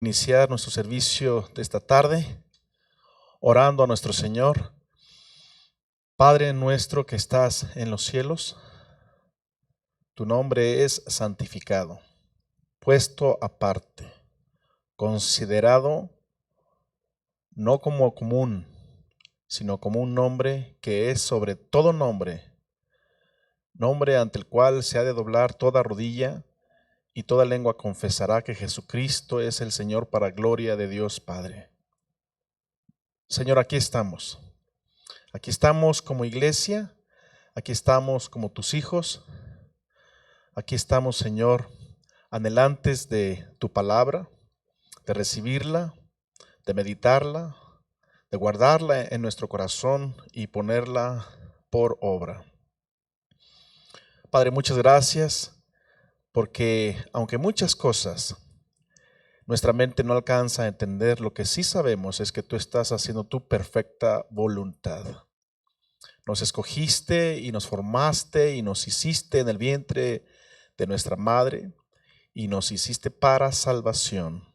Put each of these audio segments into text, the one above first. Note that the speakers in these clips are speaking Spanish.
Iniciar nuestro servicio de esta tarde orando a nuestro Señor. Padre nuestro que estás en los cielos, tu nombre es santificado, puesto aparte, considerado no como común, sino como un nombre que es sobre todo nombre, nombre ante el cual se ha de doblar toda rodilla y toda lengua confesará que Jesucristo es el Señor para gloria de Dios Padre. Señor, aquí estamos. Aquí estamos como iglesia, aquí estamos como tus hijos, aquí estamos, Señor, anhelantes de tu palabra, de recibirla, de meditarla, de guardarla en nuestro corazón y ponerla por obra. Padre, muchas gracias, porque aunque muchas cosas nuestra mente no alcanza a entender, lo que sí sabemos es que tú estás haciendo tu perfecta voluntad. Nos escogiste y nos formaste y nos hiciste en el vientre de nuestra madre y nos hiciste para salvación,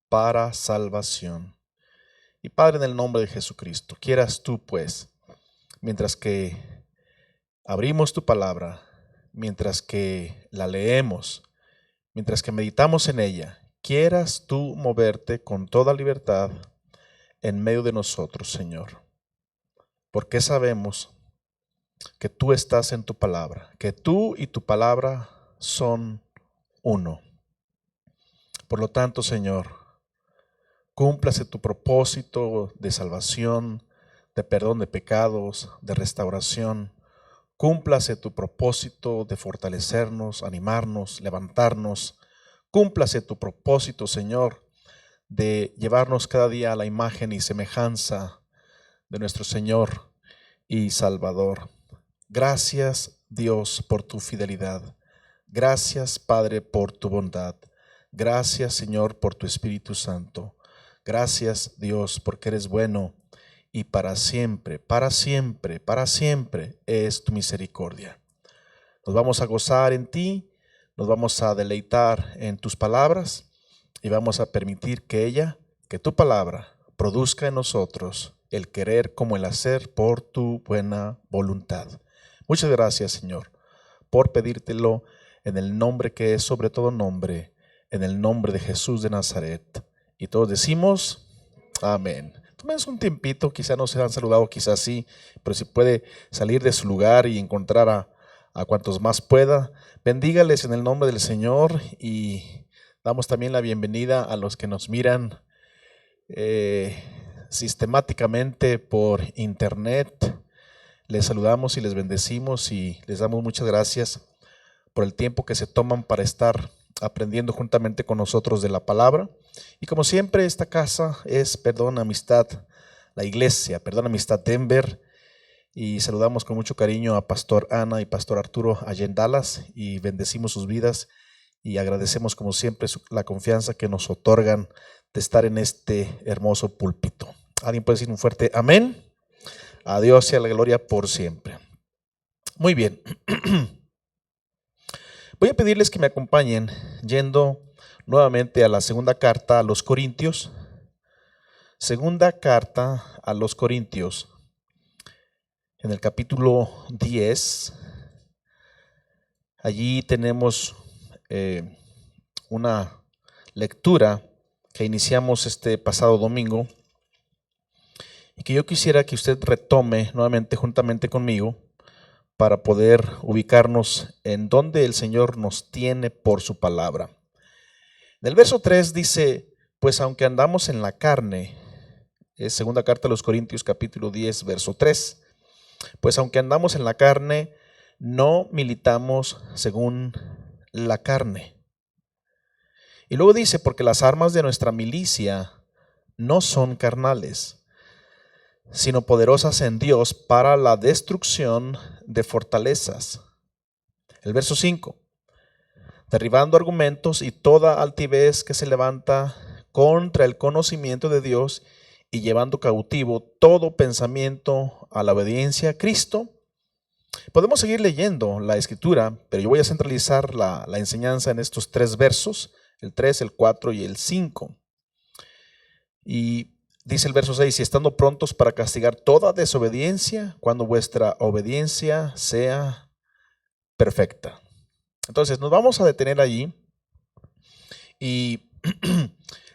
para salvación. Y Padre, en el nombre de Jesucristo, quieras tú pues, mientras que abrimos tu palabra, mientras que la leemos, mientras que meditamos en ella, quieras tú moverte con toda libertad en medio de nosotros, Señor, porque sabemos que tú estás en tu palabra, que tú y tu palabra son uno. Por lo tanto, Señor, cúmplase tu propósito de salvación, de perdón de pecados, de restauración. Cúmplase tu propósito de fortalecernos, animarnos, levantarnos. Cúmplase tu propósito, Señor, de llevarnos cada día a la imagen y semejanza de nuestro Señor y Salvador. Gracias, Dios, por tu fidelidad. Gracias, Padre, por tu bondad. Gracias, Señor, por tu Espíritu Santo. Gracias, Dios, porque eres bueno y para siempre, para siempre, para siempre es tu misericordia. Nos vamos a gozar en ti, nos vamos a deleitar en tus palabras y vamos a permitir que tu palabra, produzca en nosotros el querer como el hacer por tu buena voluntad. Muchas gracias, Señor, por pedírtelo en el nombre que es sobre todo nombre, en el nombre de Jesús de Nazaret. Y todos decimos, amén. Tómense un tiempito, quizá no se han saludado, quizás sí, pero si puede salir de su lugar y encontrar a cuantos más pueda, bendígales en el nombre del Señor y damos también la bienvenida a los que nos miran sistemáticamente por internet. Les saludamos y les bendecimos y les damos muchas gracias por el tiempo que se toman para estar aprendiendo juntamente con nosotros de la palabra. Y como siempre, esta casa es Perdón Amistad, la iglesia, Perdón Amistad Denver. Y saludamos con mucho cariño a Pastor Ana y Pastor Arturo allá en Dallas y bendecimos sus vidas y agradecemos como siempre la confianza que nos otorgan de estar en este hermoso púlpito. ¿Alguien puede decir un fuerte amén? A Dios sea la gloria por siempre. Muy bien. Voy a pedirles que me acompañen yendo nuevamente a la segunda carta a los Corintios. Segunda carta a los Corintios. En el capítulo 10, allí tenemos una lectura que iniciamos este pasado domingo y que yo quisiera que usted retome nuevamente juntamente conmigo para poder ubicarnos en donde el Señor nos tiene por su palabra. En el verso 3 dice, pues aunque andamos en la carne, es segunda carta a los Corintios capítulo 10, verso 3, pues aunque andamos en la carne, no militamos según la carne. Y luego dice, porque las armas de nuestra milicia no son carnales, sino poderosas en Dios para la destrucción de fortalezas. El verso 5, derribando argumentos y toda altivez que se levanta contra el conocimiento de Dios y llevando cautivo todo pensamiento a la obediencia a Cristo. Podemos seguir leyendo la escritura, pero yo voy a centralizar la enseñanza en estos tres versos, el 3, el 4 y el 5. Y dice el verso 6, y estando prontos para castigar toda desobediencia, cuando vuestra obediencia sea perfecta. Entonces nos vamos a detener allí y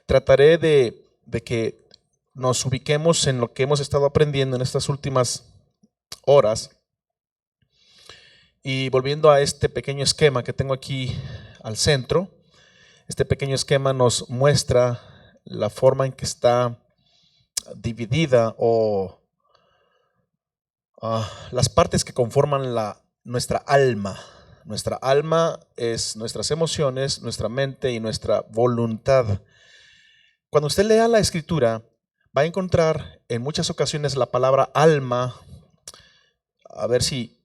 trataré de que nos ubiquemos en lo que hemos estado aprendiendo en estas últimas horas. Y volviendo a este pequeño esquema que tengo aquí al centro, este pequeño esquema nos muestra la forma en que está dividida o las partes que conforman nuestra alma. Nuestra alma es nuestras emociones, nuestra mente y nuestra voluntad. Cuando usted lea la escritura, va a encontrar en muchas ocasiones la palabra alma. A ver si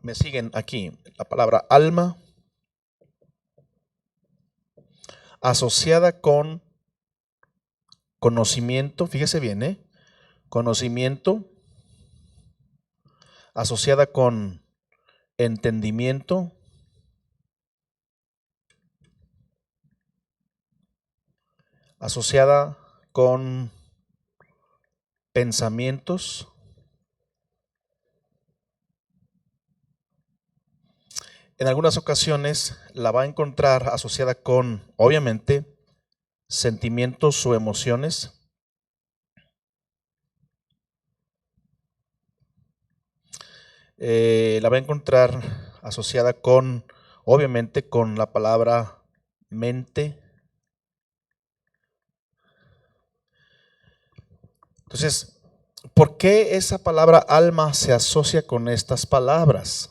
me siguen aquí. La palabra alma asociada con conocimiento, fíjese bien, conocimiento, asociada con entendimiento, asociada con pensamientos, en algunas ocasiones la va a encontrar asociada con, obviamente, sentimientos o emociones. La va a encontrar asociada con, obviamente, con la palabra mente. Entonces, ¿por qué esa palabra alma se asocia con estas palabras?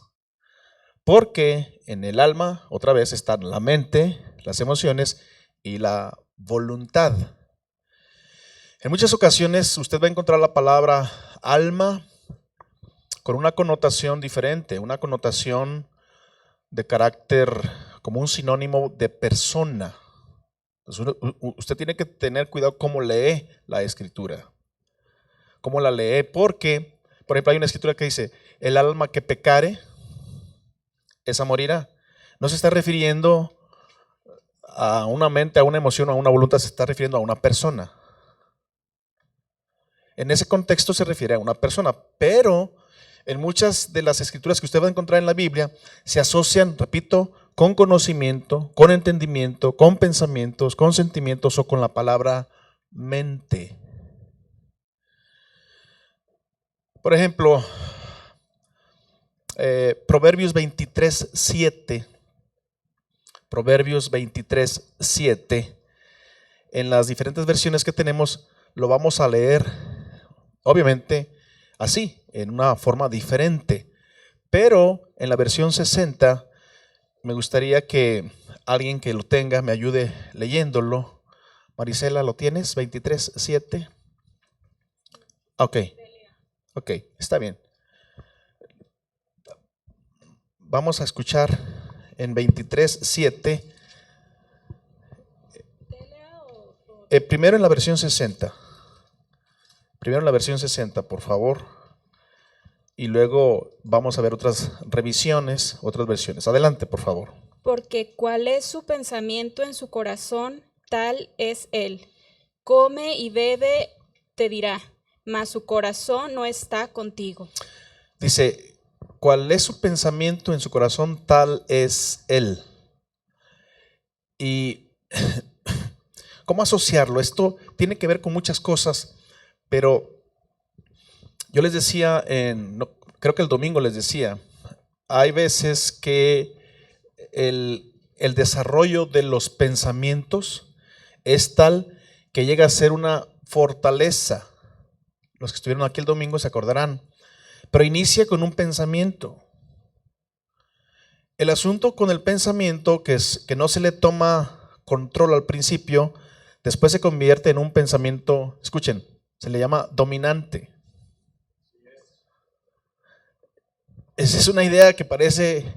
Porque en el alma, otra vez, están la mente, las emociones y la voluntad. En muchas ocasiones usted va a encontrar la palabra alma con una connotación diferente, una connotación de carácter como un sinónimo de persona. Entonces, usted tiene que tener cuidado cómo lee la escritura, cómo la lee, porque, por ejemplo, hay una escritura que dice, el alma que pecare, esa morirá. No se está refiriendo a una mente, a una emoción, a una voluntad, se está refiriendo a una persona. En ese contexto se refiere a una persona, pero en muchas de las escrituras que usted va a encontrar en la Biblia se asocian, repito, con conocimiento, con entendimiento, con pensamientos, con sentimientos o con la palabra mente. Por ejemplo, Proverbios 23:7. Proverbios 23:7. En las diferentes versiones que tenemos lo vamos a leer, obviamente, así, en una forma diferente. Pero en la versión 60, me gustaría que alguien que lo tenga me ayude leyéndolo. Marisela, ¿lo tienes? 23:7. Ok, está bien. Vamos a escuchar en 23:7. Primero en la versión 60. Primero en la versión 60, por favor. Y luego vamos a ver otras revisiones, otras versiones. Adelante, por favor. Porque cuál es su pensamiento en su corazón, tal es él. Come y bebe, te dirá, mas su corazón no está contigo. Dice, cuál es su pensamiento en su corazón, tal es él. Y ¿cómo asociarlo? Esto tiene que ver con muchas cosas, pero yo les decía, creo que el domingo les decía, hay veces que el desarrollo de los pensamientos es tal que llega a ser una fortaleza. Los que estuvieron aquí el domingo se acordarán, pero inicia con un pensamiento. El asunto con el pensamiento que no se le toma control al principio, después se convierte en un pensamiento, escuchen, se le llama dominante. Esa es una idea que parece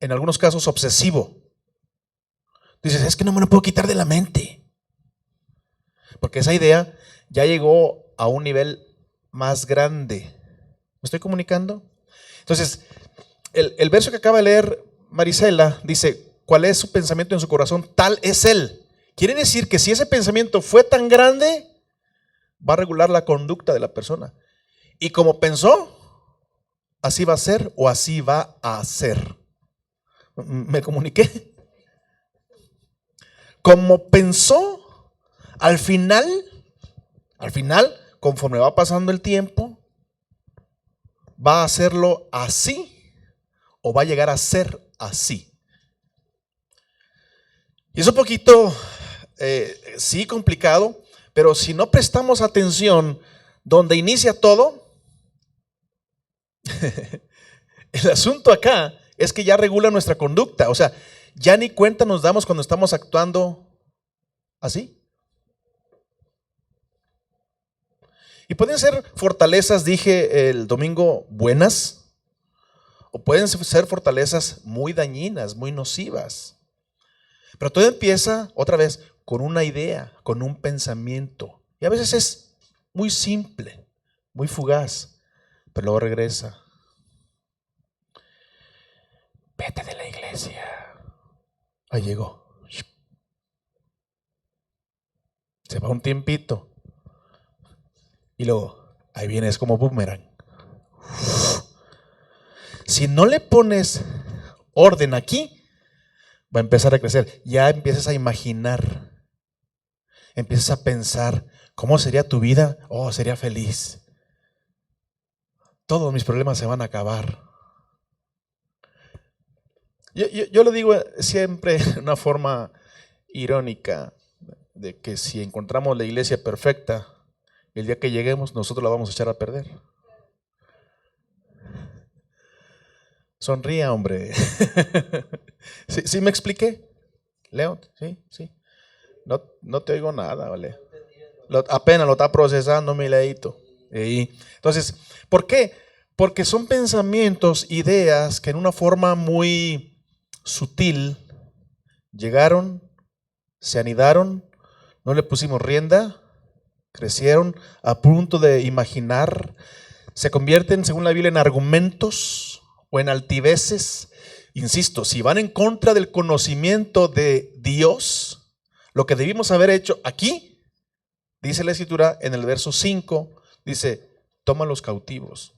en algunos casos obsesivo. Dices, es que no me lo puedo quitar de la mente, porque esa idea ya llegó a un nivel más grande. ¿Me estoy comunicando? Entonces, el verso que acaba de leer Marisela dice, ¿cuál es su pensamiento en su corazón? Tal es él. Quiere decir que si ese pensamiento fue tan grande, va a regular la conducta de la persona. Y como pensó, así va a ser o así va a ser. ¿Me comuniqué? Como pensó, al final, conforme va pasando el tiempo, va a hacerlo así o va a llegar a ser así. Y es un poquito, sí, complicado, pero si no prestamos atención donde inicia todo, el asunto acá es que ya regula nuestra conducta. O sea, ya ni cuenta nos damos cuando estamos actuando así. Y pueden ser fortalezas, dije el domingo, buenas, o pueden ser fortalezas muy dañinas, muy nocivas. Pero todo empieza, otra vez, con una idea, con un pensamiento. Y a veces es muy simple, muy fugaz, pero luego regresa. Vete de la iglesia. Ahí llegó. Se va un tiempito. Y luego, ahí viene, es como boomerang. Si no le pones orden aquí, va a empezar a crecer. Ya empiezas a imaginar, empiezas a pensar, ¿cómo sería tu vida? Oh, sería feliz. Todos mis problemas se van a acabar. Yo lo digo siempre de una forma irónica, de que si encontramos la iglesia perfecta, el día que lleguemos nosotros la vamos a echar a perder. Sonría, hombre. ¿Sí me expliqué? Leo, sí. No te oigo nada, vale. Apenas lo está procesando mi leíto. Entonces, ¿por qué? Porque son pensamientos, ideas que en una forma muy sutil llegaron, se anidaron, no le pusimos rienda, crecieron a punto de imaginar, se convierten, según la Biblia, en argumentos o en altiveces. Insisto, si van en contra del conocimiento de Dios, lo que debimos haber hecho aquí, dice la Escritura en el verso 5, dice, toma los cautivos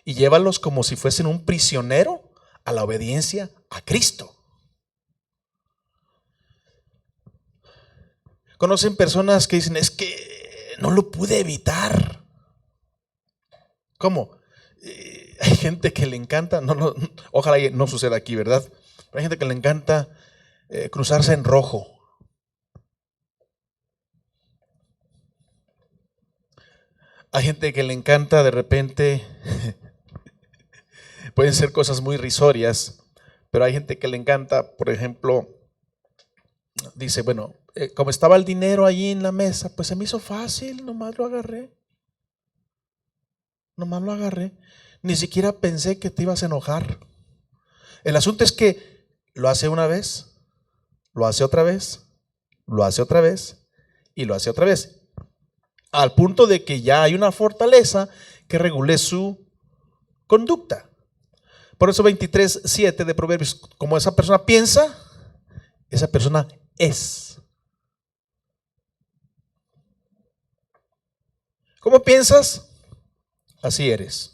y llévalos como si fuesen un prisionero a la obediencia a Cristo. Conocen personas que dicen, es que no lo pude evitar. ¿Cómo? Hay gente que le encanta, ojalá no suceda aquí, ¿verdad? Pero hay gente que le encanta cruzarse en rojo. Hay gente que le encanta de repente, pueden ser cosas muy risorias, pero hay gente que le encanta, por ejemplo, dice, bueno, como estaba el dinero allí en la mesa, pues se me hizo fácil, nomás lo agarré. Ni siquiera pensé que te ibas a enojar. El asunto es que lo hace una vez, lo hace otra vez, lo hace otra vez y lo hace otra vez. Al punto de que ya hay una fortaleza que regule su conducta. Por eso 23:7 de Proverbios, como esa persona piensa, esa persona es. ¿Cómo piensas? Así eres.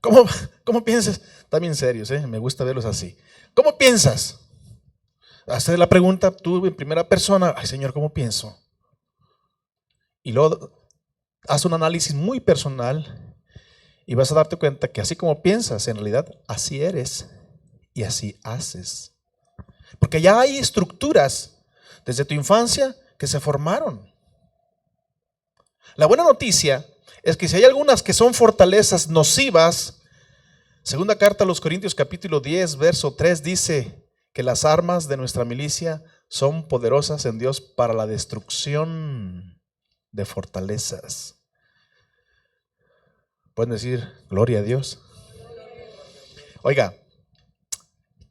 ¿Cómo piensas? Están bien serios, me gusta verlos así. ¿Cómo piensas? Hazte la pregunta tú en primera persona, ay Señor, ¿cómo pienso? Y luego haz un análisis muy personal y vas a darte cuenta que así como piensas, en realidad así eres y así haces. Porque ya hay estructuras desde tu infancia que se formaron. La buena noticia es que si hay algunas que son fortalezas nocivas, segunda carta a los Corintios capítulo 10 verso 3 dice que las armas de nuestra milicia son poderosas en Dios para la destrucción de fortalezas. Pueden decir, gloria a Dios. Oiga,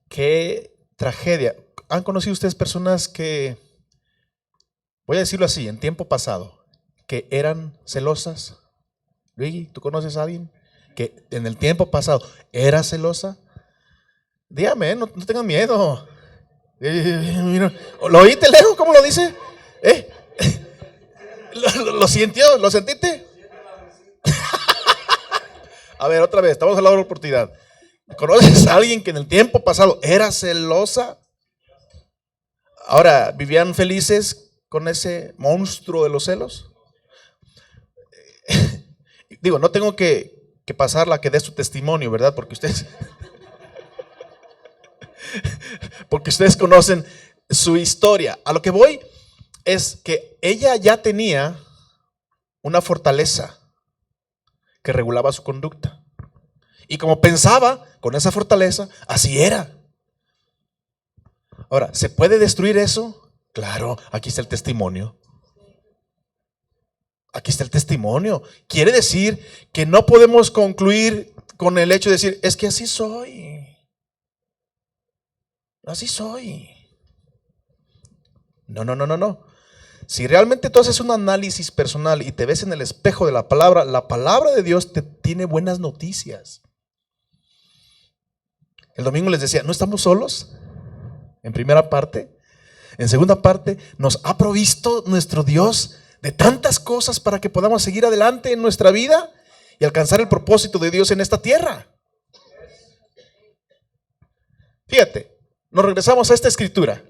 qué tragedia. ¿Han conocido ustedes personas que, voy a decirlo así, en tiempo pasado, que eran celosas? Luigi, ¿tú conoces a alguien que en el tiempo pasado era celosa? Dígame, no tengan miedo. Mira, ¿lo oíste, Leo? ¿Cómo lo dice? ¿Eh? ¿Lo sintió? ¿Lo sentiste? A ver, otra vez, estamos a la oportunidad. ¿Conoces a alguien que en el tiempo pasado era celosa? Ahora, ¿vivían felices con ese monstruo de los celos? Digo, no tengo que pasarla a que dé su testimonio, ¿verdad? Porque ustedes conocen su historia. A lo que voy es que ella ya tenía una fortaleza que regulaba su conducta. Y como pensaba con esa fortaleza, así era. Ahora, ¿se puede destruir eso? Claro, aquí está el testimonio. Aquí está el testimonio. Quiere decir que no podemos concluir con el hecho de decir, es que así soy. Así soy. No. Si realmente tú haces un análisis personal y te ves en el espejo de la palabra de Dios te tiene buenas noticias. El domingo les decía, ¿no estamos solos? En primera parte. En segunda parte, nos ha provisto nuestro Dios de tantas cosas para que podamos seguir adelante en nuestra vida y alcanzar el propósito de Dios en esta tierra. Fíjate, nos regresamos a esta escritura.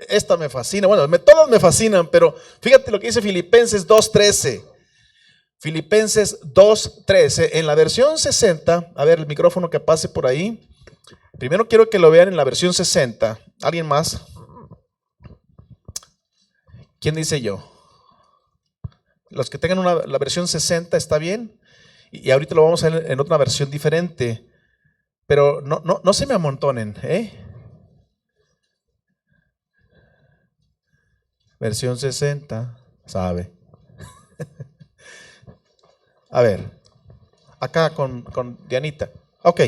Esta me fascina, bueno, todas me fascinan, pero fíjate lo que dice Filipenses 2:13. Filipenses 2:13, en la versión 60, a ver el micrófono que pase por ahí. Primero quiero que lo vean en la versión 60. ¿Alguien más? ¿Quién dice yo? Los que tengan la versión 60 está bien. Y ahorita lo vamos a ver en otra versión diferente. Pero no se me amontonen, ¿eh? Versión 60, sabe. A ver, acá con Dianita. Ok,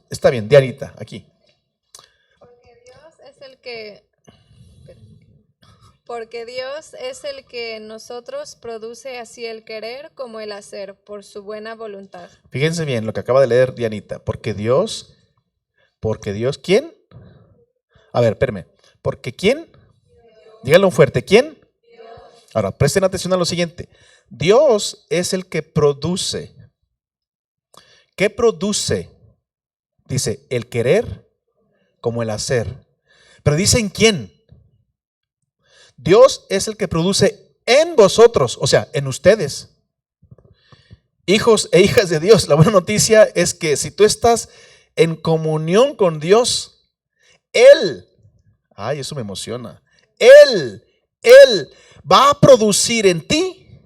está bien, Dianita, aquí. Porque Dios es el que en nosotros produce así el querer como el hacer por su buena voluntad. Fíjense bien lo que acaba de leer Dianita. Porque Dios, ¿quién? A ver, espérame. ¿Porque quién? Díganlo fuerte, ¿quién? Ahora, presten atención a lo siguiente. Dios es el que produce. ¿Qué produce? Dice, el querer como el hacer. Pero dice en quién. Dios es el que produce en vosotros, o sea, en ustedes. Hijos e hijas de Dios. La buena noticia es que si tú estás en comunión con Dios, Él, ay, eso me emociona. Él va a producir en ti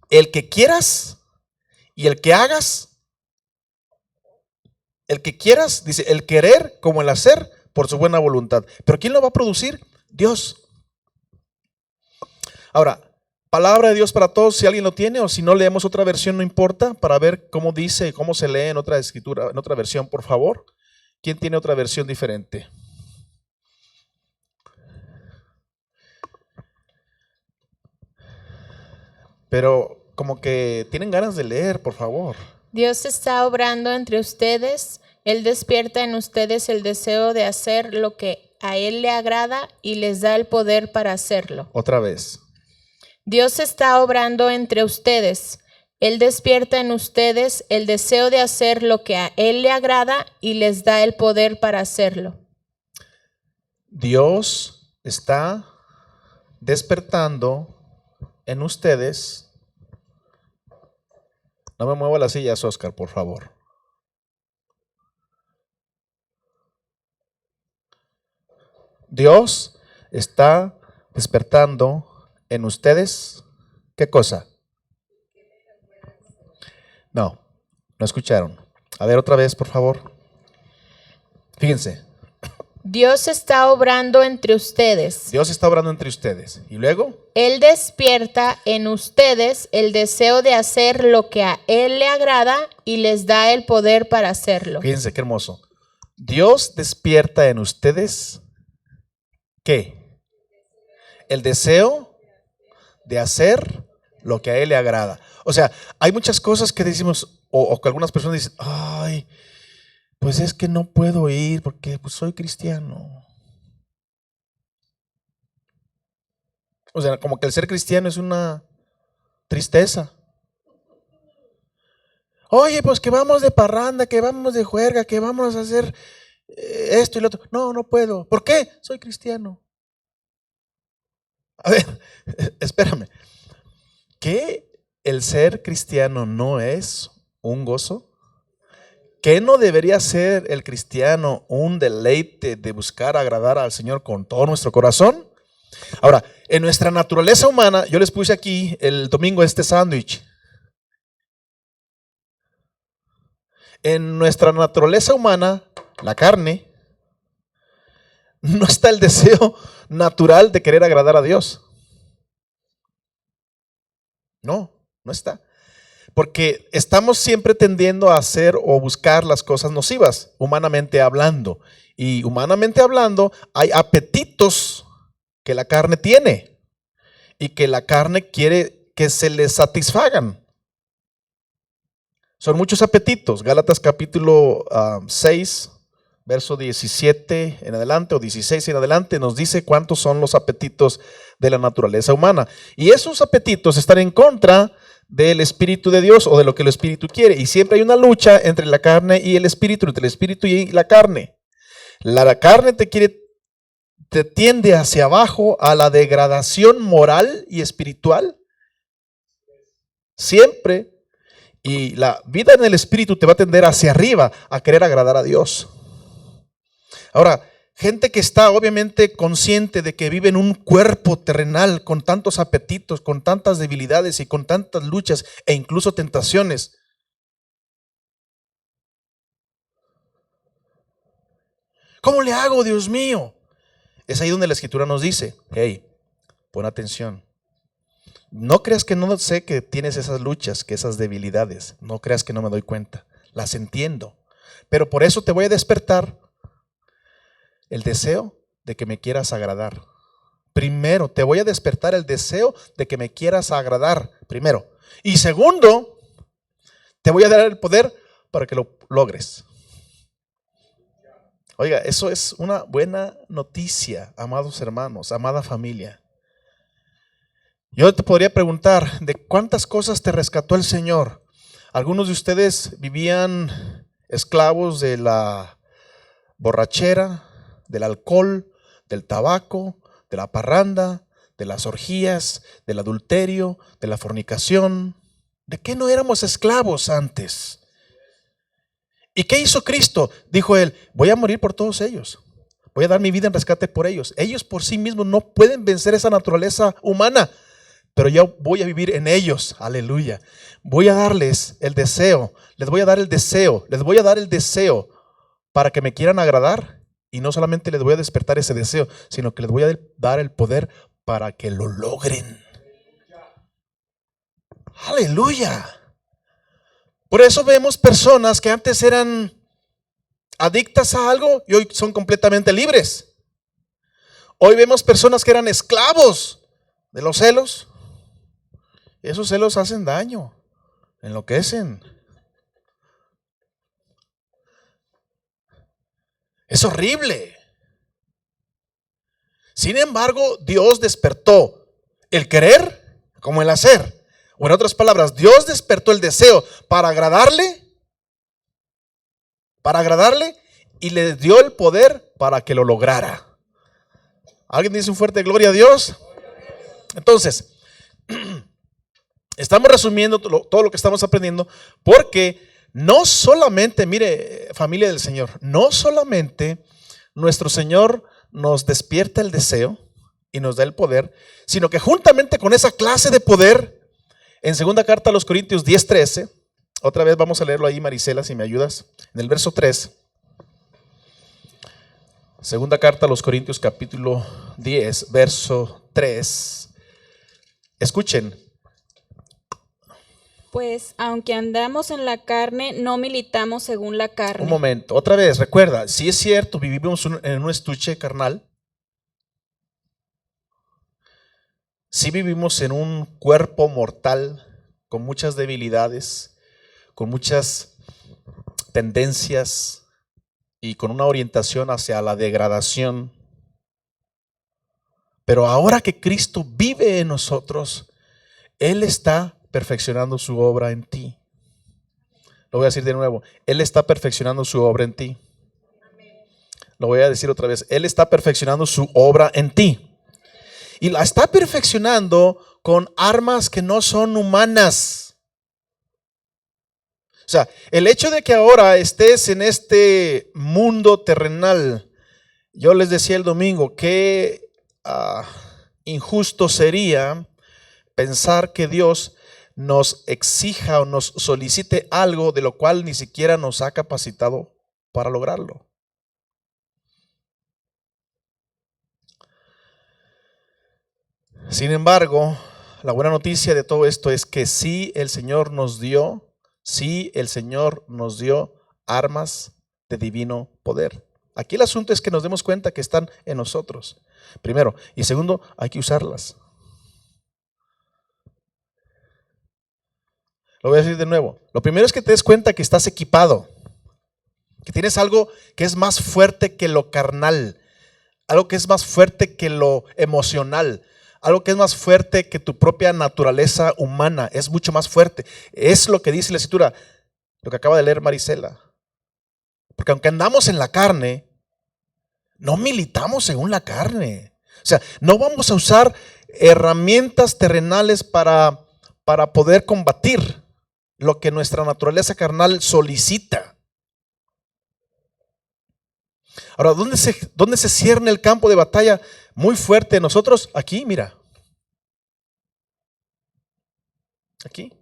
el que quieras y el que hagas. El que quieras, dice, el querer como el hacer por su buena voluntad. ¿Pero quién lo va a producir? Dios. Ahora, palabra de Dios para todos, si alguien lo tiene, o si no leemos otra versión, no importa, para ver cómo dice, cómo se lee en otra escritura, en otra versión, por favor. ¿Quién tiene otra versión diferente? Pero como que tienen ganas de leer, por favor. Dios está obrando entre ustedes, Él despierta en ustedes el deseo de hacer lo que a Él le agrada y les da el poder para hacerlo. Otra vez. Dios está obrando entre ustedes, Él despierta en ustedes el deseo de hacer lo que a Él le agrada y les da el poder para hacerlo. Dios está despertando en ustedes. No me mueva las sillas, Oscar, por favor. Dios está despertando en ustedes. ¿Qué cosa? No escucharon. A ver otra vez, por favor. Fíjense. Dios está obrando entre ustedes. Dios está obrando entre ustedes. ¿Y luego? Él despierta en ustedes el deseo de hacer lo que a Él le agrada y les da el poder para hacerlo. Fíjense qué hermoso. Dios despierta en ustedes, ¿qué? El deseo de hacer lo que a Él le agrada. O sea, hay muchas cosas que decimos, o que algunas personas dicen, ay, pues es que no puedo ir porque pues soy cristiano. O sea, como que el ser cristiano es una tristeza. Oye, pues que vamos de parranda, que vamos de juerga, que vamos a hacer esto y lo otro. No, no puedo. ¿Por qué? Soy cristiano. A ver, espérame. ¿Que el ser cristiano no es un gozo? ¿Que no debería ser el cristiano un deleite de buscar agradar al Señor con todo nuestro corazón? Ahora, en nuestra naturaleza humana, yo les puse aquí el domingo este sándwich. En nuestra naturaleza humana, la carne, no está el deseo natural de querer agradar a Dios. No, no está. Porque estamos siempre tendiendo a hacer o buscar las cosas nocivas, humanamente hablando. Y humanamente hablando, hay apetitos que la carne tiene y que la carne quiere que se le satisfagan. Son muchos apetitos. Gálatas capítulo 6, verso 17 en adelante o 16 en adelante nos dice cuántos son los apetitos de la naturaleza humana. Y esos apetitos están en contra del Espíritu de Dios o de lo que el Espíritu quiere. Y siempre hay una lucha entre la carne y el Espíritu, entre el Espíritu y la carne. La carne te tiende hacia abajo a la degradación moral y espiritual. Siempre. Y la vida en el Espíritu te va a tender hacia arriba a querer agradar a Dios. Ahora, gente que está obviamente consciente de que vive en un cuerpo terrenal con tantos apetitos, con tantas debilidades y con tantas luchas e incluso tentaciones. ¿Cómo le hago, Dios mío? Es ahí donde la Escritura nos dice, hey, pon atención. No creas que no sé que tienes esas luchas, que esas debilidades. No creas que no me doy cuenta. Las entiendo. Pero por eso te voy a despertar el deseo de que me quieras agradar. Primero, te voy a despertar el deseo de que me quieras agradar. Primero. Y segundo, te voy a dar el poder para que lo logres. Oiga, eso es una buena noticia, amados hermanos, amada familia. Yo te podría preguntar, ¿de cuántas cosas te rescató el Señor? Algunos de ustedes vivían esclavos de la borrachera, del alcohol, del tabaco, de la parranda, de las orgías, del adulterio, de la fornicación. ¿De qué no éramos esclavos antes? ¿Y qué hizo Cristo? Dijo Él, voy a morir por todos ellos. Voy a dar mi vida en rescate por ellos. Ellos por sí mismos no pueden vencer esa naturaleza humana, pero yo voy a vivir en ellos. Aleluya. Voy a darles el deseo. Les voy a dar el deseo. Les voy a dar el deseo para que me quieran agradar. Y no solamente les voy a despertar ese deseo, sino que les voy a dar el poder para que lo logren. Aleluya. Por eso vemos personas que antes eran adictas a algo y hoy son completamente libres. Hoy vemos personas que eran esclavos de los celos. Esos celos hacen daño, enloquecen. Es horrible. Sin embargo, Dios despertó el querer como el hacer. O en otras palabras, Dios despertó el deseo para agradarle y le dio el poder para que lo lograra. ¿Alguien dice un fuerte gloria a Dios? Entonces, estamos resumiendo todo lo que estamos aprendiendo, porque no solamente, mire, familia del Señor, no solamente nuestro Señor nos despierta el deseo y nos da el poder, sino que juntamente con esa clase de poder, en segunda carta a los Corintios 10:13, otra vez vamos a leerlo ahí, Marisela, si me ayudas, en el verso 3. Segunda carta a los Corintios capítulo 10, verso 3. Escuchen. Pues aunque andamos en la carne, no militamos según la carne. Un momento, otra vez, recuerda, si es cierto, vivimos en un estuche carnal. Si vivimos en un cuerpo mortal con muchas debilidades, con muchas tendencias y con una orientación hacia la degradación. Pero ahora que Cristo vive en nosotros, Él está perfeccionando su obra en ti. Lo voy a decir de nuevo. Él está perfeccionando su obra en ti. Lo voy a decir otra vez. Él está perfeccionando su obra en ti. Y la está perfeccionando con armas que no son humanas. O sea, el hecho de que ahora estés en este mundo terrenal, yo les decía el domingo, qué injusto sería pensar que Dios nos exija o nos solicite algo de lo cual ni siquiera nos ha capacitado para lograrlo. Sin embargo, la buena noticia de todo esto es que sí el Señor nos dio armas de divino poder. Aquí el asunto es que nos demos cuenta que están en nosotros, primero. Y segundo, hay que usarlas. Lo voy a decir de nuevo. Lo primero es que te des cuenta que estás equipado, que tienes algo que es más fuerte que lo carnal, algo que es más fuerte que lo emocional, algo que es más fuerte que tu propia naturaleza humana, es mucho más fuerte. Es lo que dice la Escritura, lo que acaba de leer Marisela. Porque aunque andamos en la carne, no militamos según la carne. O sea, no vamos a usar herramientas terrenales para poder combatir lo que nuestra naturaleza carnal solicita. Ahora, ¿dónde se cierne el campo de batalla muy fuerte? Nosotros, aquí, mira. Aquí.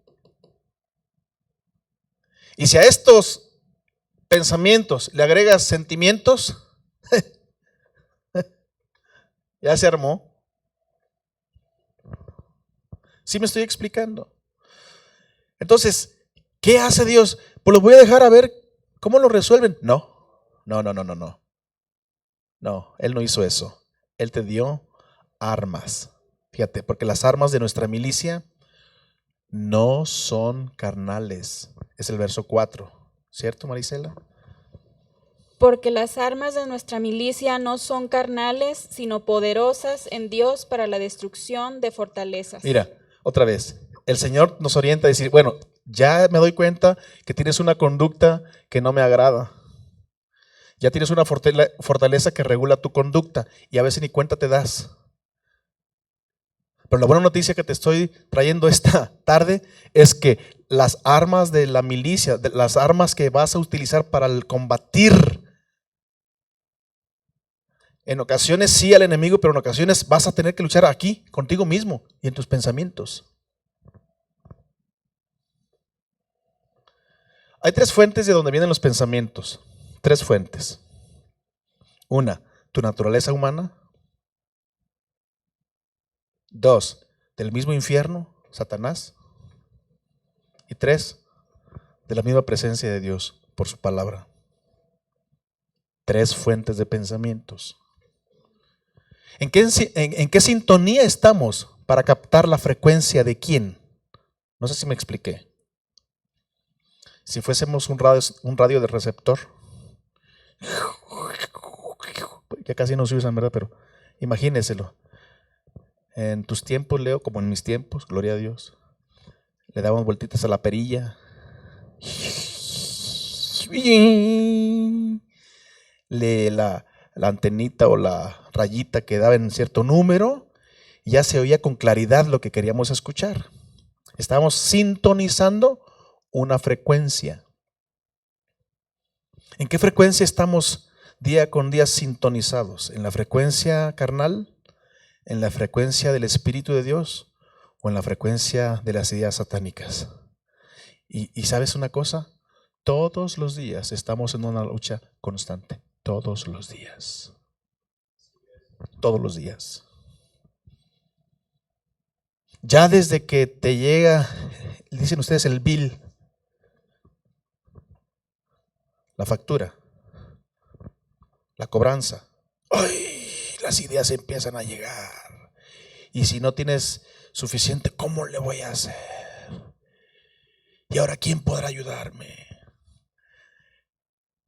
Y si a estos pensamientos le agregas sentimientos, ya se armó. ¿Sí me estoy explicando? Entonces, ¿qué hace Dios? Pues los voy a dejar a ver cómo lo resuelven. No, Él no hizo eso. Él te dio armas. Fíjate, porque las armas de nuestra milicia no son carnales. Es el verso 4. ¿Cierto, Marisela? Porque las armas de nuestra milicia no son carnales, sino poderosas en Dios para la destrucción de fortalezas. Mira, otra vez, el Señor nos orienta a decir, bueno, ya me doy cuenta que tienes una conducta que no me agrada. Ya tienes una fortaleza que regula tu conducta y a veces ni cuenta te das. Pero la buena noticia que te estoy trayendo esta tarde es que las armas de la milicia, las armas que vas a utilizar para combatir, en ocasiones sí al enemigo, pero en ocasiones vas a tener que luchar aquí, contigo mismo y en tus pensamientos. Hay 3 fuentes de donde vienen los pensamientos. 3 fuentes. Una, tu naturaleza humana. 2, del mismo infierno, Satanás. Y 3, de la misma presencia de Dios por su palabra. 3 fuentes de pensamientos. ¿En qué sintonía estamos para captar la frecuencia de quién? No sé si me expliqué. Si fuésemos un radio de receptor, ya casi no se usan, ¿verdad? Pero imagínenselo. En tus tiempos, Leo, como en mis tiempos, gloria a Dios, le dábamos vueltitas a la perilla. La antenita o la rayita que daba en cierto número, ya se oía con claridad lo que queríamos escuchar. Estábamos sintonizando una frecuencia. ¿En qué frecuencia estamos día con día sintonizados? ¿En la frecuencia carnal? ¿En la frecuencia del Espíritu de Dios? ¿O en la frecuencia de las ideas satánicas? Y ¿sabes una cosa? Todos los días estamos en una lucha constante. Todos los días. Todos los días. Ya desde que te llega, dicen ustedes, el bill, la factura, la cobranza. ¡Ay! Las ideas empiezan a llegar. Y si no tienes suficiente, ¿cómo le voy a hacer? ¿Y ahora quién podrá ayudarme?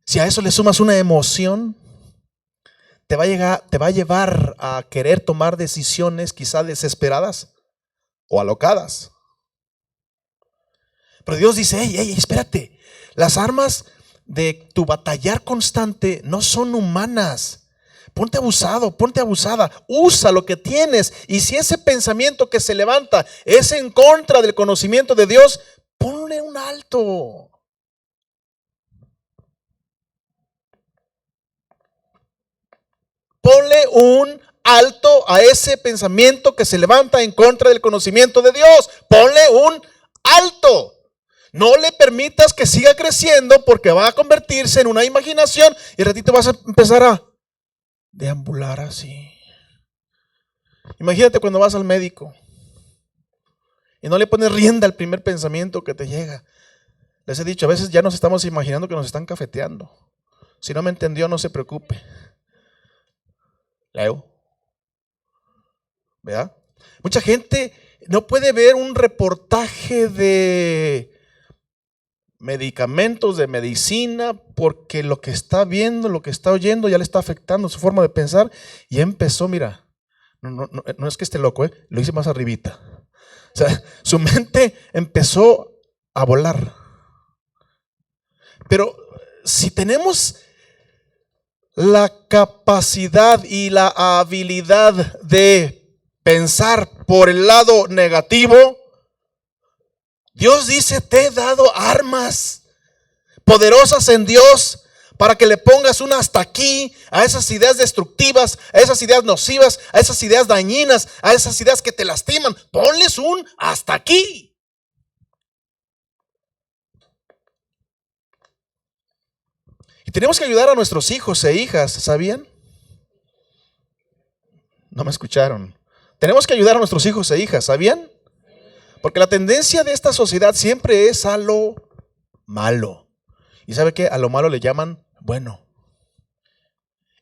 Si a eso le sumas una emoción te va a llevar a querer tomar decisiones quizá desesperadas o alocadas. Pero Dios dice, hey, espérate, las armas de tu batallar constante no son humanas. Ponte abusado, ponte abusada, usa lo que tienes. Y si ese pensamiento que se levanta es en contra del conocimiento de Dios, ponle un alto. Ponle un alto a ese pensamiento que se levanta en contra del conocimiento de Dios. Ponle un alto. No le permitas que siga creciendo, porque va a convertirse en una imaginación y al ratito vas a empezar a deambular así. Imagínate cuando vas al médico y no le pones rienda al primer pensamiento que te llega. Les he dicho, a veces ya nos estamos imaginando que nos están cafeteando. Si no me entendió, no se preocupe. Leo. ¿Verdad? Mucha gente no puede ver un reportaje de medicamentos, de medicina, porque lo que está viendo, lo que está oyendo ya le está afectando su forma de pensar y empezó, mira, no es que esté loco, lo hice más arribita. O sea, su mente empezó a volar. Pero si tenemos la capacidad y la habilidad de pensar por el lado negativo, Dios dice, te he dado armas poderosas en Dios para que le pongas un hasta aquí a esas ideas destructivas, a esas ideas nocivas, a esas ideas dañinas, a esas ideas que te lastiman. Ponles un hasta aquí. Y tenemos que ayudar a nuestros hijos e hijas, ¿sabían? No me escucharon. Tenemos que ayudar a nuestros hijos e hijas, ¿sabían? Porque la tendencia de esta sociedad siempre es a lo malo. ¿Y sabe qué? A lo malo le llaman bueno.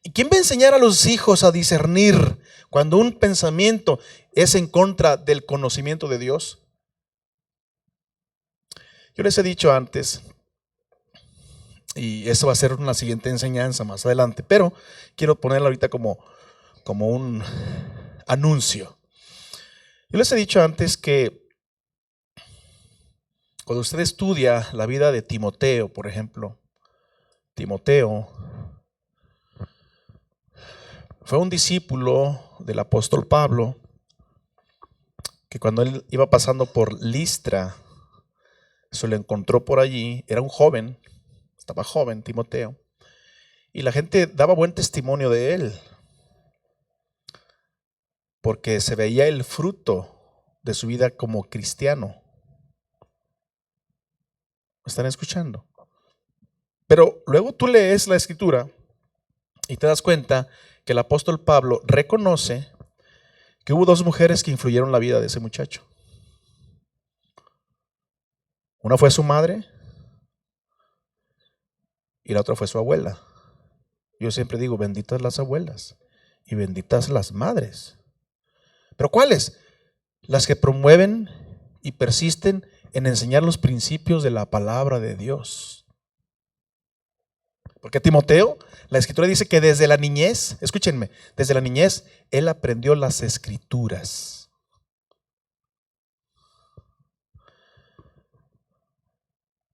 ¿Y quién va a enseñar a los hijos a discernir cuando un pensamiento es en contra del conocimiento de Dios? Yo les he dicho antes, y eso va a ser una siguiente enseñanza más adelante, pero quiero ponerlo ahorita como un anuncio. Yo les he dicho antes que cuando usted estudia la vida de Timoteo, por ejemplo, Timoteo fue un discípulo del apóstol Pablo, que cuando él iba pasando por Listra, se lo encontró por allí. Era un joven, estaba joven Timoteo, y la gente daba buen testimonio de él, porque se veía el fruto de su vida como cristiano. ¿Me están escuchando? Pero luego tú lees la escritura y te das cuenta que el apóstol Pablo reconoce que hubo dos mujeres que influyeron la vida de ese muchacho. Una fue su madre y la otra fue su abuela. Yo siempre digo, benditas las abuelas y benditas las madres. ¿Pero cuáles? Las que promueven y persisten en enseñar los principios de la palabra de Dios. Porque Timoteo, la escritura dice que desde la niñez, escúchenme, desde la niñez, él aprendió las escrituras.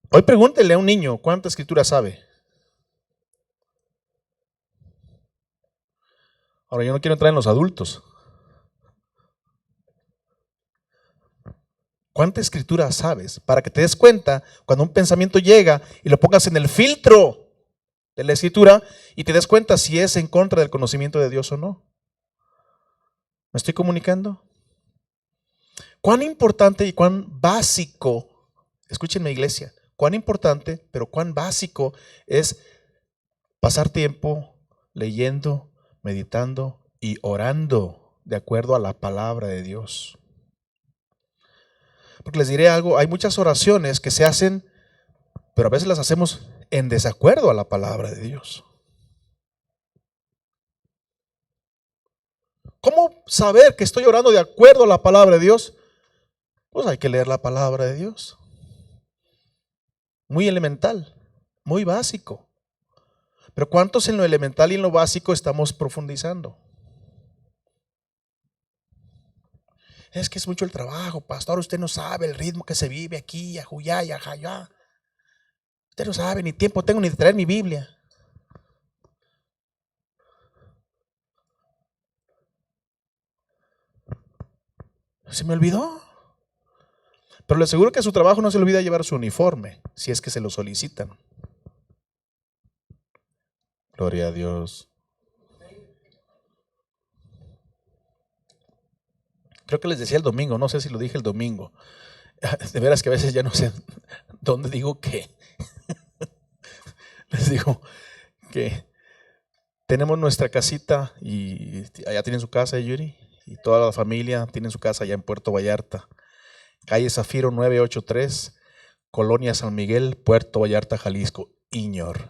Hoy pregúntenle a un niño, ¿cuánta escritura sabe? Ahora yo no quiero entrar en los adultos. ¿Cuánta escritura sabes? Para que te des cuenta cuando un pensamiento llega y lo pongas en el filtro de la escritura y te des cuenta si es en contra del conocimiento de Dios o no. ¿Me estoy comunicando? Cuán importante y cuán básico, escúchenme iglesia, cuán importante, pero cuán básico es pasar tiempo leyendo, meditando y orando de acuerdo a la palabra de Dios. Porque les diré algo, hay muchas oraciones que se hacen, pero a veces las hacemos en desacuerdo a la palabra de Dios. ¿Cómo saber que estoy orando de acuerdo a la palabra de Dios? Pues hay que leer la palabra de Dios. Muy elemental, muy básico. Pero ¿cuántos en lo elemental y en lo básico estamos profundizando? Es que es mucho el trabajo, pastor, usted no sabe el ritmo que se vive aquí, ajuyá y ajayá. Usted no sabe, ni tiempo tengo ni de traer mi Biblia. Se me olvidó. Pero le aseguro que a su trabajo no se le olvida llevar su uniforme, si es que se lo solicitan. Gloria a Dios. Creo que les decía el domingo, no sé si lo dije el domingo. De veras que a veces ya no sé dónde digo qué. Les digo que tenemos nuestra casita y allá tienen su casa, Yuri, y toda la familia tiene su casa allá en Puerto Vallarta. Calle Zafiro 983, Colonia San Miguel, Puerto Vallarta, Jalisco, Iñor.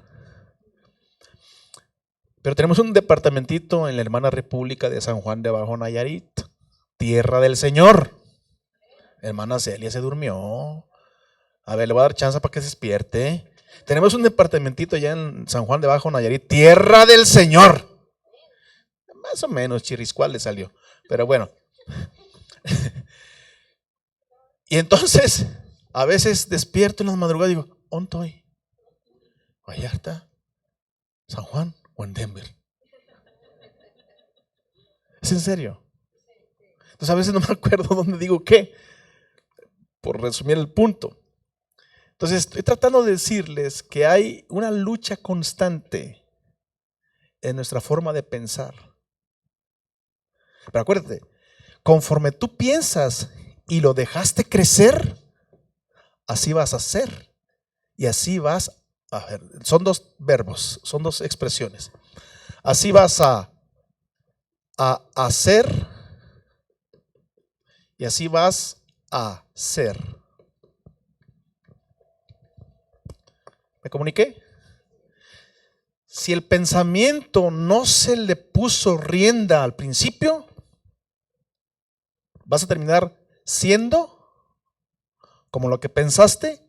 Pero tenemos un departamentito en la hermana República de San Juan de Abajo, Nayarit, tierra del Señor. Hermana Celia se durmió. A ver, le voy a dar chance para que se despierte. Tenemos un departamentito allá en San Juan de Abajo, Nayarit, tierra del Señor. Más o menos chirriscual le salió, pero bueno. Y entonces, a veces despierto en las madrugadas y digo, ¿dónde estoy? Vallarta, San Juan o en Denver. ¿Es en serio? Entonces a veces no me acuerdo dónde digo qué, por resumir el punto. Entonces estoy tratando de decirles que hay una lucha constante en nuestra forma de pensar. Pero acuérdate, conforme tú piensas y lo dejaste crecer, así vas a ser. Y así vas a ver. Son dos verbos, son dos expresiones. Así vas a hacer y así vas a ser. ¿Me comuniqué? Si el pensamiento no se le puso rienda al principio, vas a terminar siendo como lo que pensaste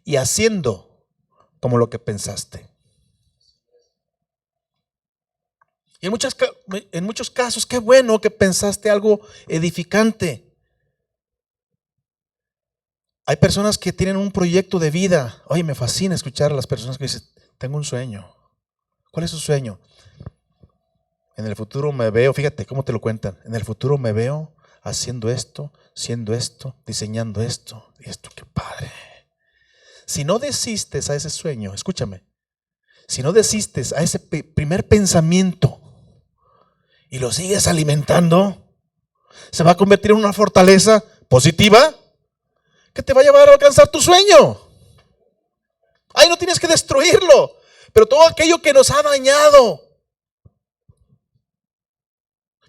y haciendo como lo que pensaste. Y en muchos casos, qué bueno que pensaste algo edificante. Hay personas que tienen un proyecto de vida. Oye, me fascina escuchar a las personas que dicen, tengo un sueño. ¿Cuál es su sueño? En el futuro me veo, fíjate cómo te lo cuentan, en el futuro me veo haciendo esto, siendo esto, diseñando esto, y esto, qué padre. Si no desistes a ese sueño, escúchame, si no desistes a ese primer pensamiento y lo sigues alimentando, se va a convertir en una fortaleza positiva que te va a llevar a alcanzar tu sueño. Ay, no tienes que destruirlo, pero todo aquello que nos ha dañado.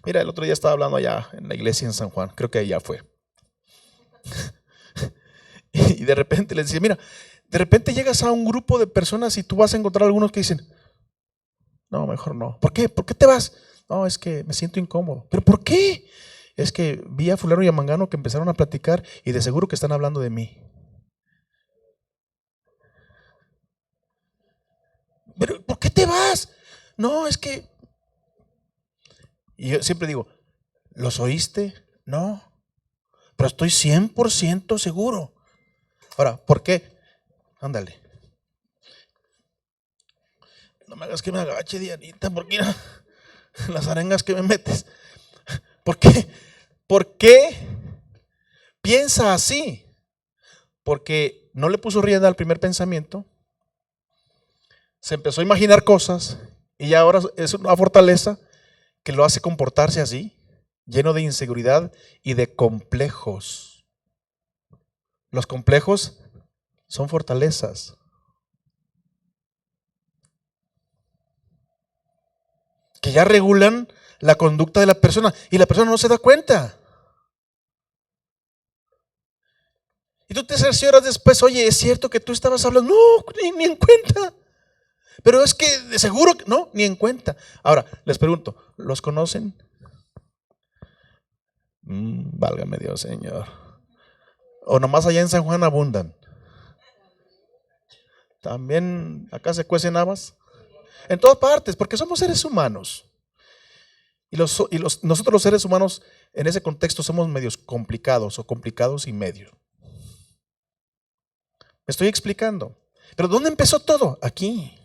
Mira, el otro día estaba hablando allá en la iglesia en San Juan, creo que allá fue. Y de repente les decía, mira, de repente llegas a un grupo de personas y tú vas a encontrar algunos que dicen, no, mejor no. ¿Por qué? ¿Por qué te vas? No, es que me siento incómodo. ¿Pero por qué? Es que vi a fulano y a mangano que empezaron a platicar y de seguro que están hablando de mí. ¿Pero por qué te vas? No, es que... Y yo siempre digo, ¿los oíste? No, pero estoy 100% seguro. Ahora, ¿por qué? Ándale. No me hagas que me agache, Dianita, porque mira las arengas que me metes. ¿Por qué? ¿Por qué piensa así? Porque no le puso rienda al primer pensamiento, se empezó a imaginar cosas y ya ahora es una fortaleza que lo hace comportarse así, lleno de inseguridad y de complejos. Los complejos son fortalezas. Que ya regulan la conducta de la persona y la persona no se da cuenta. Y tú te cercioras después, oye, ¿es cierto que tú estabas hablando? No, ni en cuenta. Pero es que de seguro, no, ni en cuenta. Ahora, les pregunto, ¿los conocen? Válgame Dios, Señor. O nomás allá en San Juan abundan. También acá se cuecen habas. En todas partes, porque somos seres humanos. Nosotros los seres humanos en ese contexto somos medios complicados o complicados y medio. Me estoy explicando. Pero ¿dónde empezó todo? Aquí.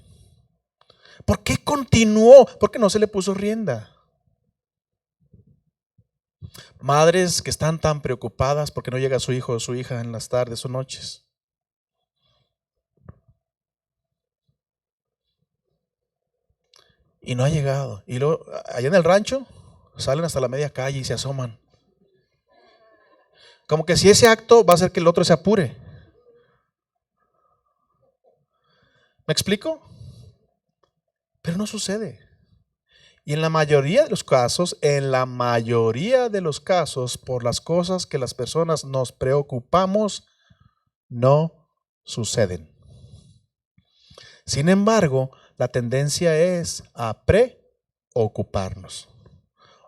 ¿Por qué continuó? ¿Por qué no se le puso rienda? Madres que están tan preocupadas porque no llega su hijo o su hija en las tardes o noches. Y no ha llegado. Y luego, allá en el rancho, salen hasta la media calle y se asoman. Como que si ese acto va a hacer que el otro se apure. ¿Me explico? Pero no sucede. Y en la mayoría de los casos, por las cosas que las personas nos preocupamos, no suceden. Sin embargo, la tendencia es a preocuparnos.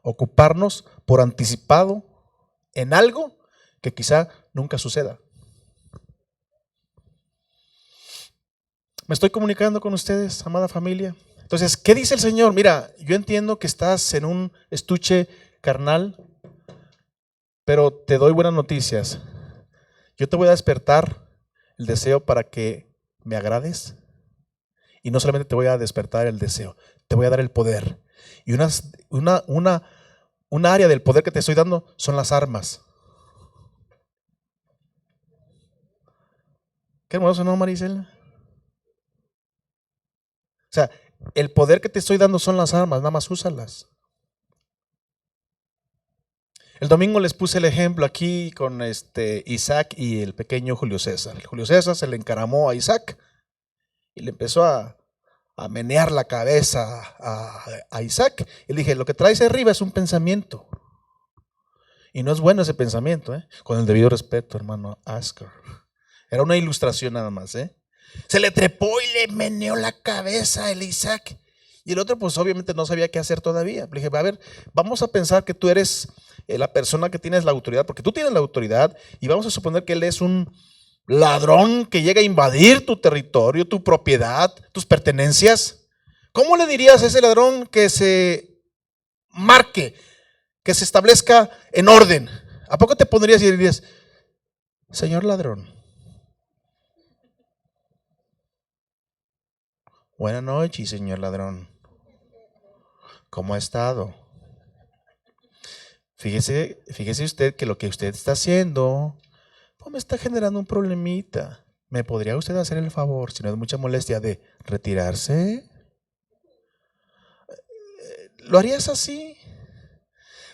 Ocuparnos por anticipado en algo que quizá nunca suceda. ¿Me estoy comunicando con ustedes, amada familia? Entonces, ¿qué dice el Señor? Mira, yo entiendo que estás en un estuche carnal, pero te doy buenas noticias. Yo te voy a despertar el deseo para que me agrades. Y no solamente te voy a despertar el deseo, te voy a dar el poder. Y una área del poder que te estoy dando son las armas. Qué hermoso, ¿no, Marisela? O sea, el poder que te estoy dando son las armas, nada más úsalas. El domingo les puse el ejemplo aquí con Isaac y el pequeño Julio César. El Julio César se le encaramó a Isaac y le empezó a menear la cabeza a Isaac. Y le dije, lo que traes arriba es un pensamiento. Y no es bueno ese pensamiento, con el debido respeto, hermano Asker. Era una ilustración nada más, Se le trepó y le meneó la cabeza el Isaac. Y el otro pues obviamente no sabía qué hacer todavía. Le dije, a ver, vamos a pensar que tú eres la persona que tienes la autoridad, porque tú tienes la autoridad, y vamos a suponer que él es un ladrón que llega a invadir tu territorio, tu propiedad, tus pertenencias. ¿Cómo le dirías a ese ladrón que se marque, que se establezca en orden? ¿A poco te pondrías y dirías, señor ladrón, buenas noches, señor ladrón, ¿cómo ha estado? Fíjese usted que lo que usted está haciendo pues me está generando un problemita. ¿Me podría usted hacer el favor, si no es mucha molestia, de retirarse? ¿Lo harías así?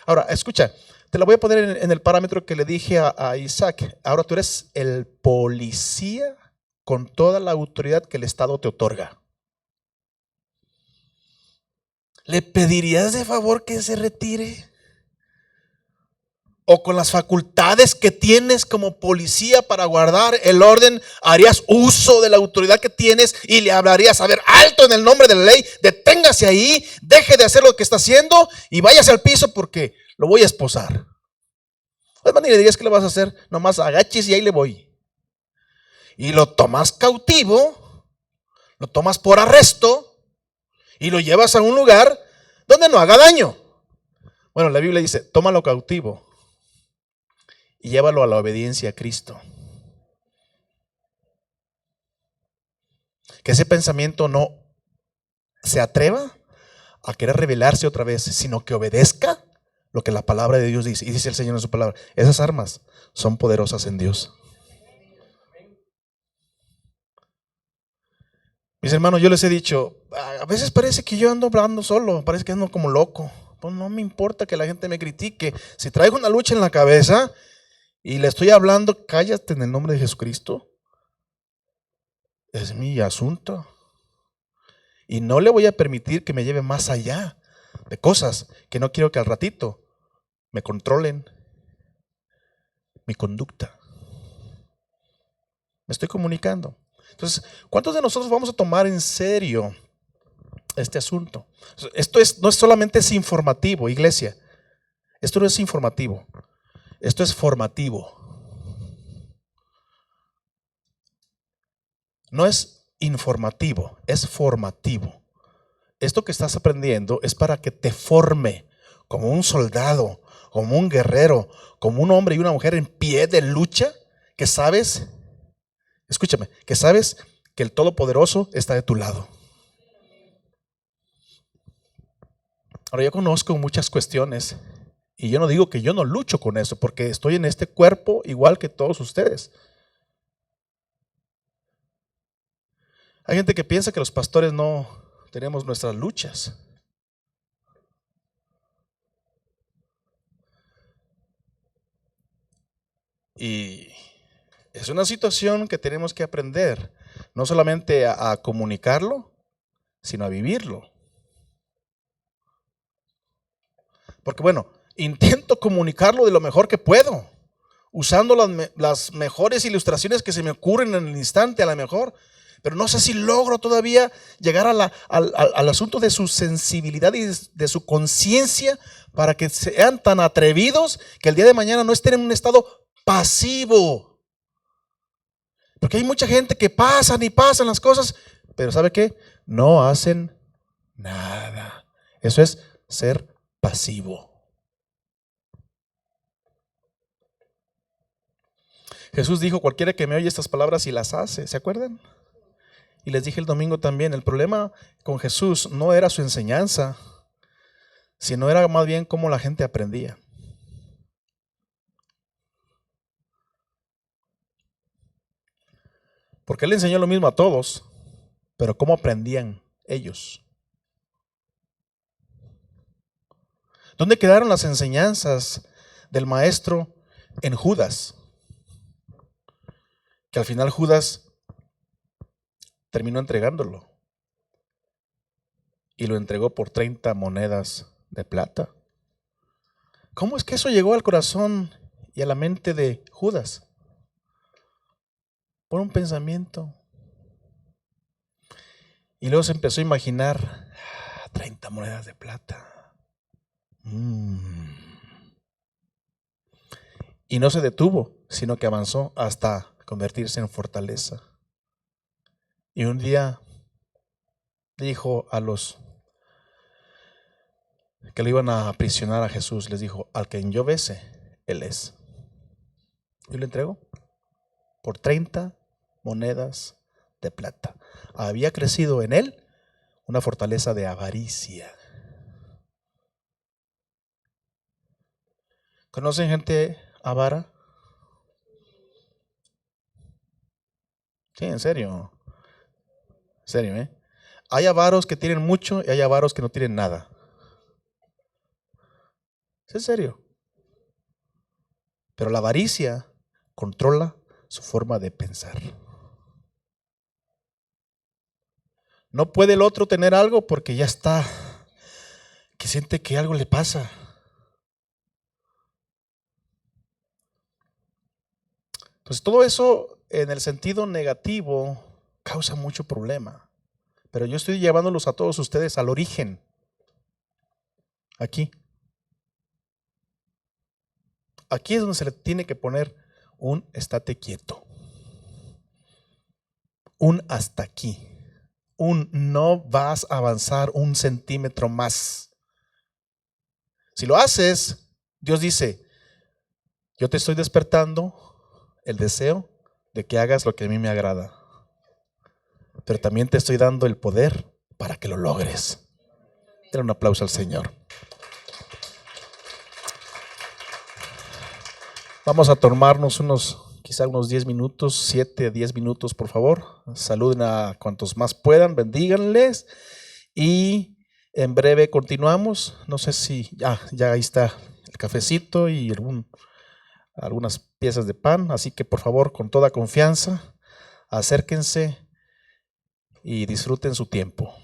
Ahora, escucha, te lo voy a poner en el parámetro que le dije a Isaac. Ahora tú eres el policía con toda la autoridad que el Estado te otorga. ¿Le pedirías de favor que se retire? ¿O con las facultades que tienes como policía para guardar el orden, harías uso de la autoridad que tienes y le hablarías, a ver, alto en el nombre de la ley, deténgase ahí, deje de hacer lo que está haciendo y váyase al piso porque lo voy a esposar? Además, ni le digas qué le vas a hacer, nomás agaches y ahí le voy. Y lo tomas cautivo, lo tomas por arresto y lo llevas a un lugar donde no haga daño. Bueno, la Biblia dice, tómalo cautivo y llévalo a la obediencia a Cristo. Que ese pensamiento no se atreva a querer rebelarse otra vez, sino que obedezca lo que la palabra de Dios dice. Y dice el Señor en su palabra, esas armas son poderosas en Dios. Mis hermanos, yo les he dicho, a veces parece que yo ando hablando solo, parece que ando como loco. Pues no me importa que la gente me critique. Si traigo una lucha en la cabeza y le estoy hablando, cállate en el nombre de Jesucristo, es mi asunto. Y no le voy a permitir que me lleve más allá de cosas que no quiero que al ratito me controlen mi conducta. ¿Me estoy comunicando? Entonces, ¿cuántos de nosotros vamos a tomar en serio este asunto? Esto no es solamente informativo, iglesia. Esto no es informativo. Esto es formativo. No es informativo, es formativo. esto que estás aprendiendo es para que te forme como un soldado, como un guerrero, como un hombre y una mujer en pie de lucha, que sabes, escúchame, que sabes que el Todopoderoso está de tu lado. Ahora, yo conozco muchas cuestiones y yo no digo que yo no lucho con eso, porque estoy en este cuerpo igual que todos ustedes. Hay gente que piensa que los pastores no tenemos nuestras luchas. Y es una situación que tenemos que aprender, no solamente a comunicarlo, sino a vivirlo. Porque bueno, intento comunicarlo de lo mejor que puedo, usando las mejores ilustraciones que se me ocurren en el instante a lo mejor, pero no sé si logro todavía llegar al asunto de su sensibilidad y de su conciencia para que sean tan atrevidos que el día de mañana no estén en un estado pasivo. Porque hay mucha gente que pasan y pasan las cosas, pero ¿sabe qué? No hacen nada. Eso es ser pasivo. Jesús dijo: cualquiera que me oye estas palabras y las hace, ¿se acuerdan? Y les dije el domingo también, el problema con Jesús no era su enseñanza, sino era más bien cómo la gente aprendía. Porque Él enseñó lo mismo a todos, pero ¿cómo aprendían ellos? ¿Dónde quedaron las enseñanzas del maestro en Judas? Que al final Judas terminó entregándolo y lo entregó por 30 monedas de plata. ¿Cómo es que eso llegó al corazón y a la mente de Judas? Por un pensamiento. Y luego se empezó a imaginar 30 monedas de plata. Y no se detuvo, sino que avanzó hasta convertirse en fortaleza. Y un día dijo a los que lo iban a aprisionar a Jesús, les dijo: al quien yo bese, Él es. Y lo entregó por 30 monedas de plata. Había crecido en él una fortaleza de avaricia. ¿Conocen gente avara? Sí, en serio. En serio, ¿eh? Hay avaros que tienen mucho y hay avaros que no tienen nada. Es en serio. Pero la avaricia controla su forma de pensar. No puede el otro tener algo porque ya está, que siente que algo le pasa. Entonces todo eso en el sentido negativo causa mucho problema. Pero yo estoy llevándolos a todos ustedes al origen. Aquí. Aquí es donde se le tiene que poner un estate quieto. Un hasta aquí. Un no vas a avanzar un centímetro más. Si lo haces, Dios dice: yo te estoy despertando el deseo de que hagas lo que a mí me agrada, pero también te estoy dando el poder para que lo logres. Dale un aplauso al Señor. Vamos a tomarnos quizá unos 10 minutos, 7 a 10 minutos, por favor. Saluden a cuantos más puedan, bendíganles. Y en breve continuamos. No sé si ya ahí está el cafecito y algunas piezas de pan. Así que por favor, con toda confianza, acérquense y disfruten su tiempo.